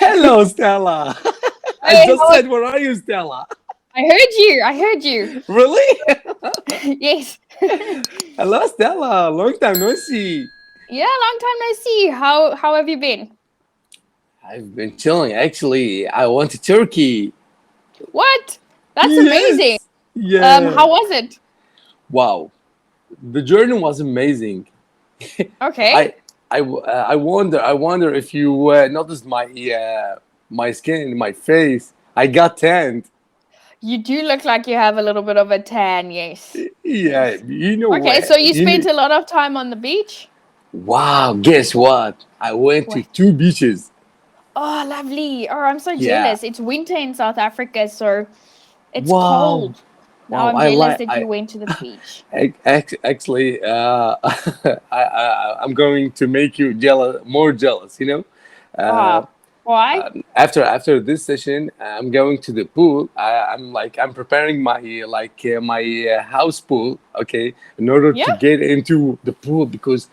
Hello, Stella. I Hey, just said, where are you, Stella? I heard you. I heard you. Really? Yes. Hello, Stella. Long time no see. Yeah, long time no see. How have you been? I've been chilling. Actually, I went to Turkey. What? That's amazing. Yes. Yeah. How was it? Wow. The journey was amazing. Okay. I wonder if you noticed my skin, my face. I got tanned. You do look like you have a little bit of a tan, yes. Yeah, Yes. you know Okay, what? so you spent a lot of time on the beach? Wow, guess what? I went to What? two beaches. Oh, lovely. Oh, I'm so Yeah. jealous. It's winter in South Africa, so it's Wow. cold. Now Wow. I'm I jealous like. that you went to the beach. Actually, I'm going to make you jealous, more jealous. Uh, Oh, why? after this session, I'm going to the pool. I'm preparing my house pool. Okay, in order Yeah? to get into the pool because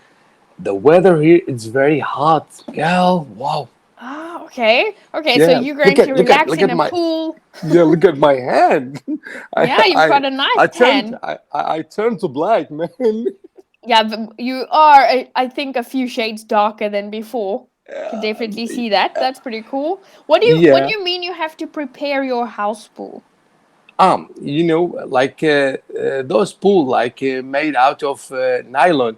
the weather here is very hot. Girl, wow. Oh, okay. Okay, so Yeah, you're going to relax look in at a my pool. yeah. Look at my hand. I Yeah, you've I got a nice I turned tan. I turned to black, man. Yeah, but you are, I think, a few shades darker than before. Can definitely see that. That's pretty cool. What do Yeah. you mean you have to prepare your house pool? Those pool made out of nylon.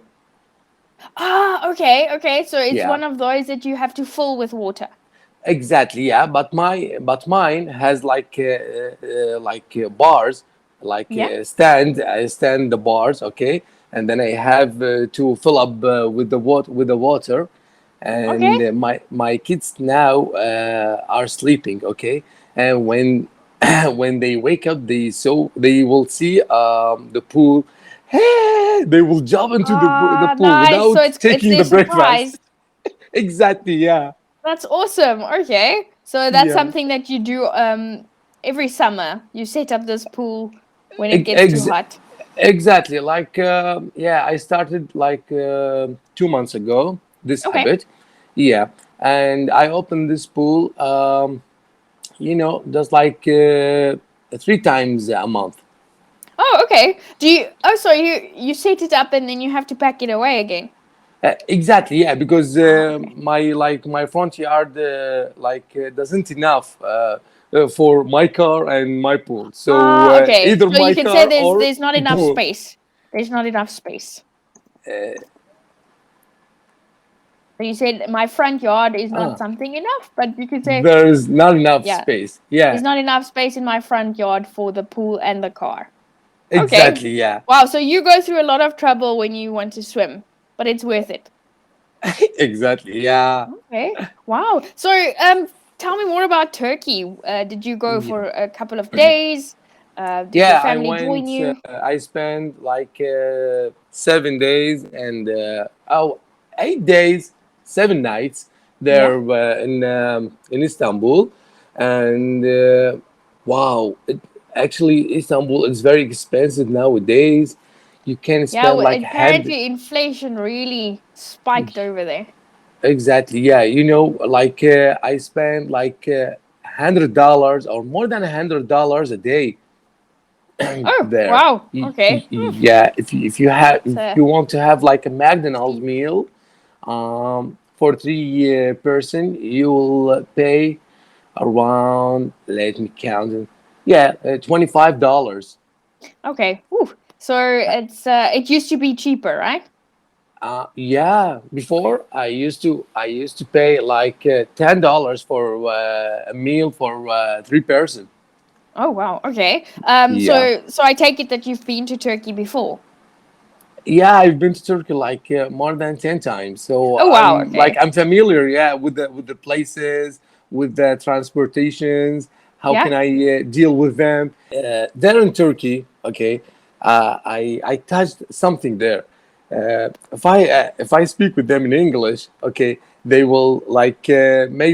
Ah, okay, okay. So it's Yeah, one of those that you have to fill with water. exactly. Yeah, but mine has bars, Yeah. I stand the bars, okay, and then I have to fill up with the water, Okay. and my kids now are sleeping, okay, and when when they wake up, they will see the pool. Hey, they will jump into the Ah, pool nice. So without it's taking their the breakfast. surprise. Exactly. Yeah. That's awesome. Okay. So that's Yeah. something that you do every summer. You set up this pool when it Ex- gets too ex- hot. exactly. Yeah, I started 2 months ago this Okay. habit. Yeah, and I opened this pool. Just 3 times a month. Oh, okay. Do you Oh, so you set it up and then you have to pack it away again. Exactly. Yeah, because Ah, okay. my front yard doesn't enough for my car and my pool. So Ah, okay. either So you my can say car there's or there's not enough pool. space. There's not enough space. So you said my front yard is not Ah, something enough, but you could say, there's not enough yeah, space. there's Yeah, not enough space in my front yard for the pool and the car. Okay. exactly. Yeah, Wow, so you go through a lot of trouble when you want to swim, but it's worth it. exactly. Yeah. Okay. Wow. So, tell me more about Turkey. Did you go Yeah. for a couple of days? Did your Yeah, I family join went. you? I spent 7 days and 8 days, 7 nights Yeah. there in Istanbul, and wow, actually Istanbul is very expensive nowadays. You can Yeah, spend like hand apparently inflation really spiked over there. exactly. Yeah, I spend $100 or more than $100 a day Oh, there. wow. Okay. Yeah, if So, you want to have like a McDonald's meal, for three person, you will pay around. Let me count it. Yeah, $25. okay. Ooh. So it used to be cheaper, right? Yeah, before I used to pay $10 for a meal for three person. Oh, wow. Okay. Yeah. So I take it that you've been to Turkey before. Yeah, I've been to Turkey more than 10 times, so Oh, wow. Okay. I'm familiar. Yeah, with the places, with the transportations. How Yeah. can I deal with them? There in Turkey, okay, I touched something there. If I speak with them in English, okay, they will make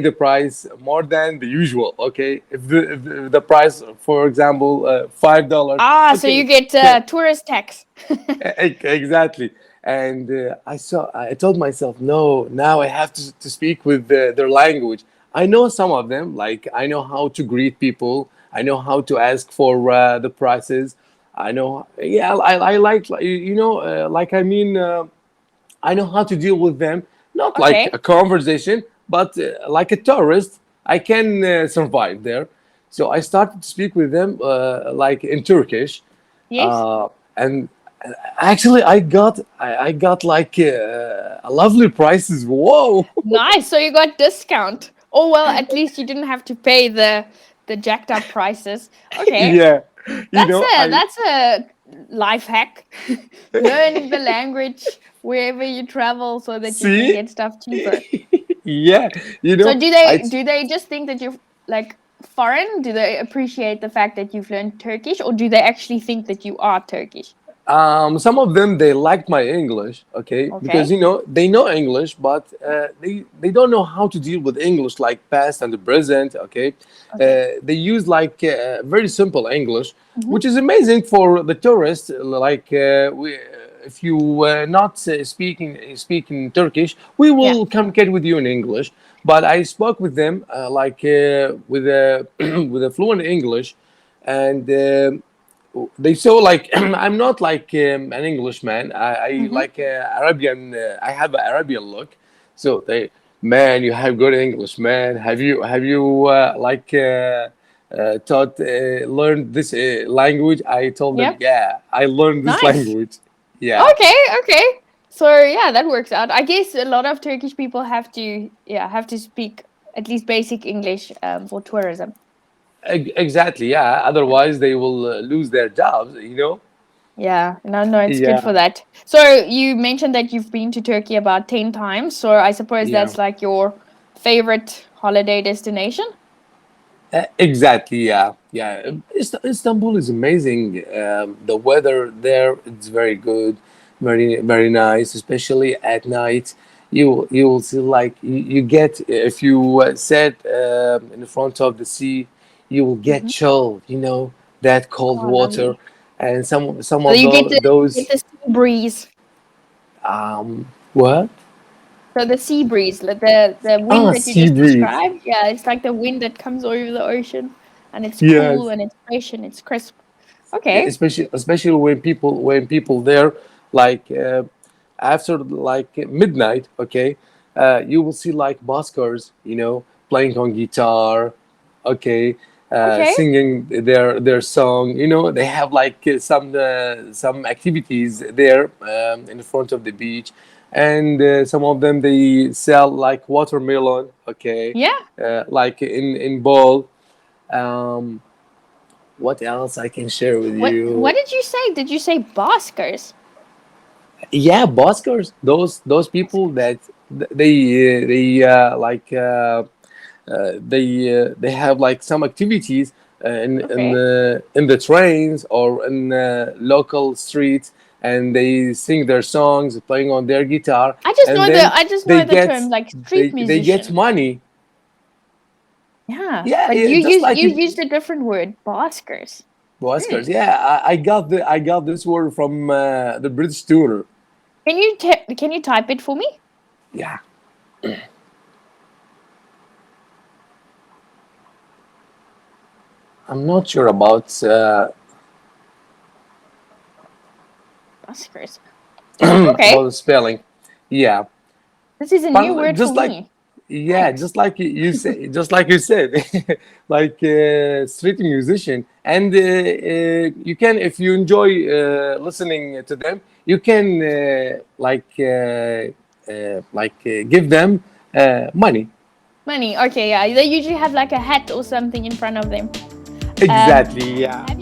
the price more than the usual. Okay, if the price, for example, $5, Ah, so you okay. get tourist tax. Exactly. And I told myself, no, now I have to speak with their language. I know some of them. Like I know how to greet people. I know how to ask for the prices. I know. Yeah, I like like I mean. I know how to deal with them, not like a Okay. conversation, but like a tourist, I can survive there. So I started to speak with them like in Turkish, Yes. and actually I got like lovely prices. Whoa! Nice. So you got discount. Oh well, at least you didn't have to pay the jacked up prices. Okay. Yeah, you That's know a life hack. Learn the language wherever you travel so that you can see. get stuff cheaper. Yeah, So I do they just think that you're like foreign? Do they appreciate the fact that you've learned Turkish, or do they actually think that you are Turkish? some of them they liked my English, okay, because Okay. they know English, but they don't know how to deal with English like past and the present, okay. Okay. They use like very simple English, Hmm. which is amazing for the tourists. Like if you not speaking Turkish, we Yeah. will communicate with you in English. But I spoke with them like with a with a fluent English, and. They saw like I'm not like an Englishman. I Hmm. like Arabian. I have an Arabian look. So they, man, you have good English, man. Have you taught learned this language? I told them, Yeah. yeah, I learned this Nice. language. Yeah, Okay. Okay. So yeah, that works out. I guess a lot of Turkish people have to speak at least basic English for tourism. exactly. Yeah, otherwise they will lose their jobs. Yeah, no, no, it's good for Yeah, that. So you mentioned that you've been to Turkey about 10 times. So I suppose yeah. that's like your favorite holiday destination? Exactly. Yeah, yeah. Istanbul is amazing. The weather there it's very good, very nice, especially at night. You will see like you get if you sit in front of the sea, you will get Hmm. chill. That cold Oh, water, lovely. and some So of you get those the sea breeze. what So the sea breeze, like the wind that you sea just breeze. described, yeah, it's like the wind that comes over the ocean, and it's cool Yes. and it's fresh and it's crisp. Okay. Especially when people there like after like midnight, okay, you will see like buskers, playing on guitar, okay, Okay. singing their song. They have like some activities there in the front of the beach, and some of them they sell like watermelon, okay, Yeah. like in bowl. um what else I can share with What you? did you say? Did you say Baskers? Yeah, buskers. Those people that they they have like some activities Okay. in the trains or in local streets, and they sing their songs, playing on their guitar, and then I just they know the get term like they street they get musician. money. Yeah, Yeah, but yeah, just like you you, used a different word, Baskers. buskers. Hmm. Yeah, I got this word from the British tutor. Can you type it for me? Yeah. I'm not sure about Baskers. about Okay, the spelling. Yeah, this is a new but word for just like me. yeah, Thanks. just like you said, like street musician, and you can if you enjoy listening to them, you can give them money. Money. Okay, yeah. They usually have like a hat or something in front of them. Exactly. Yeah. Have